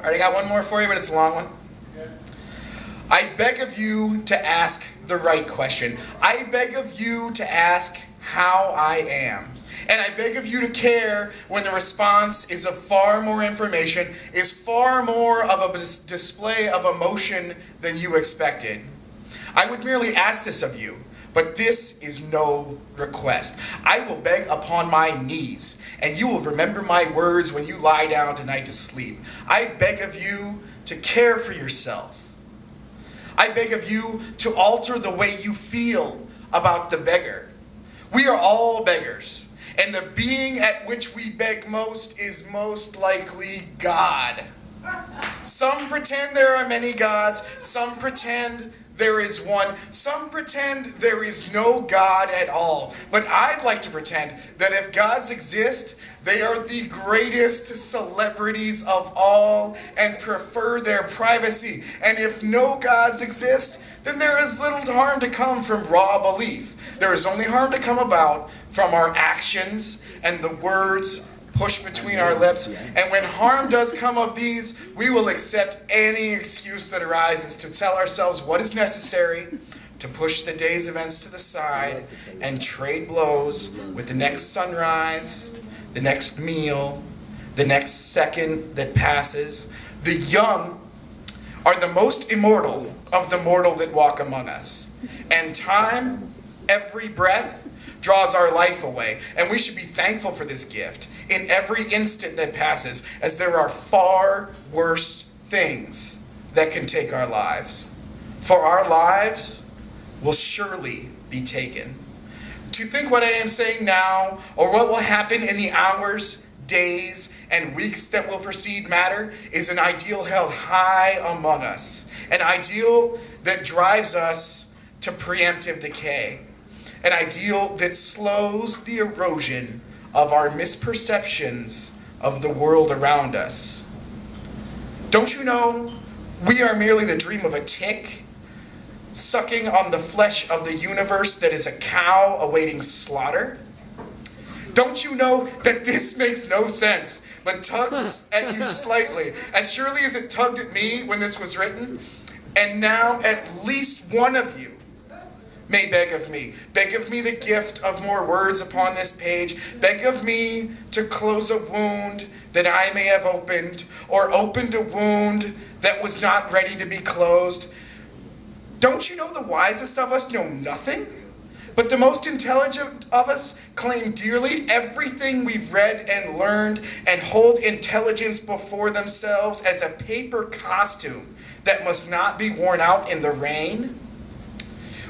Alright, I got one more for you, but it's a long one. I beg of you to ask the right question. I beg of you to ask how I am. And I beg of you to care when the response is of far more information, is far more of a display of emotion than you expected. I would merely ask this of you, but this is no request. I will beg upon my knees, and you will remember my words when you lie down tonight to sleep. I beg of you to care for yourself. I beg of you to alter the way you feel about the beggar. We are all beggars, and the being at which we beg most is most likely God. Some pretend there are many gods, some pretend there is one, some pretend there is no God at all. But I'd like to pretend that if gods exist, they are the greatest celebrities of all and prefer their privacy. And if no gods exist, then there is little harm to come from raw belief. There is only harm to come about from our actions and the words pushed between our lips. And when harm does come of these, we will accept any excuse that arises to tell ourselves what is necessary to push the day's events to the side and trade blows with the next sunrise, the next meal, the next second that passes. The young are the most immortal of the mortal that walk among us. And time, every breath, draws our life away. And we should be thankful for this gift in every instant that passes, as there are far worse things that can take our lives. For our lives will surely be taken. To think what I am saying now, or what will happen in the hours, days, and weeks that will precede matter, is an ideal held high among us. An ideal that drives us to preemptive decay. An ideal that slows the erosion of our misperceptions of the world around us. Don't you know we are merely the dream of a tick, sucking on the flesh of the universe that is a cow awaiting slaughter? Don't you know that this makes no sense, but tugs at you slightly, as surely as it tugged at me when this was written? And now at least one of you may beg of me the gift of more words upon this page. Beg of me to close a wound that I may have opened, or opened a wound that was not ready to be closed. Don't you know the wisest of us know nothing? But the most intelligent of us claim dearly everything we've read and learned, and hold intelligence before themselves as a paper costume that must not be worn out in the rain.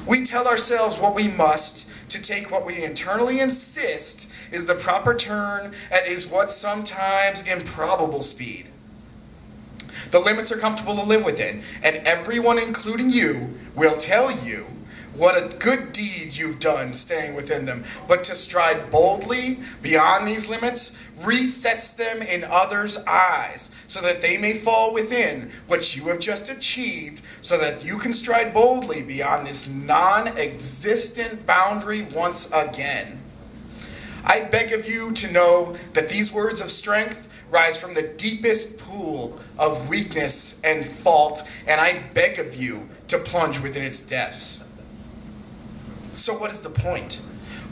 We tell ourselves what we must to take what we internally insist is the proper turn at is what sometimes improbable speed. The limits are comfortable to live within, and everyone, including you, will tell you what a good deed you've done staying within them. But to stride boldly beyond these limits resets them in others' eyes, so that they may fall within what you have just achieved, so that you can stride boldly beyond this non-existent boundary once again. I beg of you to know that these words of strength rise from the deepest pool of weakness and fault, and I beg of you to plunge within its depths. So what is the point?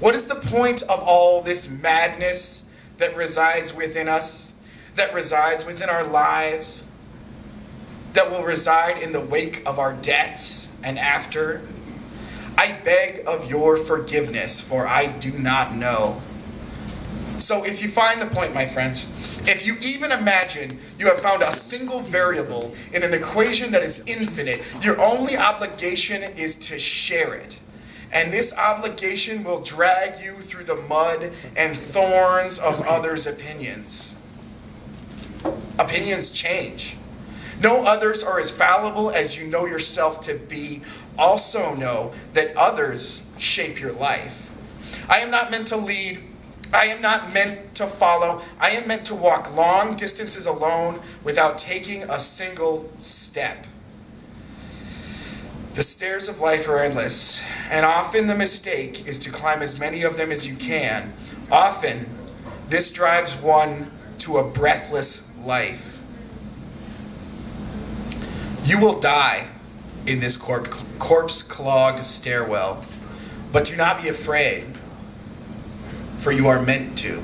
What is the point of all this madness that resides within us, that resides within our lives, that will reside in the wake of our deaths and after? I beg of your forgiveness, for I do not know. So if you find the point, my friends, if you even imagine you have found a single variable in an equation that is infinite, your only obligation is to share it. And this obligation will drag you through the mud and thorns of others' opinions. Opinions change. No others are as fallible as you know yourself to be. Also know that others shape your life. I am not meant to lead. I am not meant to follow. I am meant to walk long distances alone without taking a single step. The stairs of life are endless, and often the mistake is to climb as many of them as you can. Often, this drives one to a breathless life. You will die in this corpse-clogged stairwell, but do not be afraid, for you are meant to.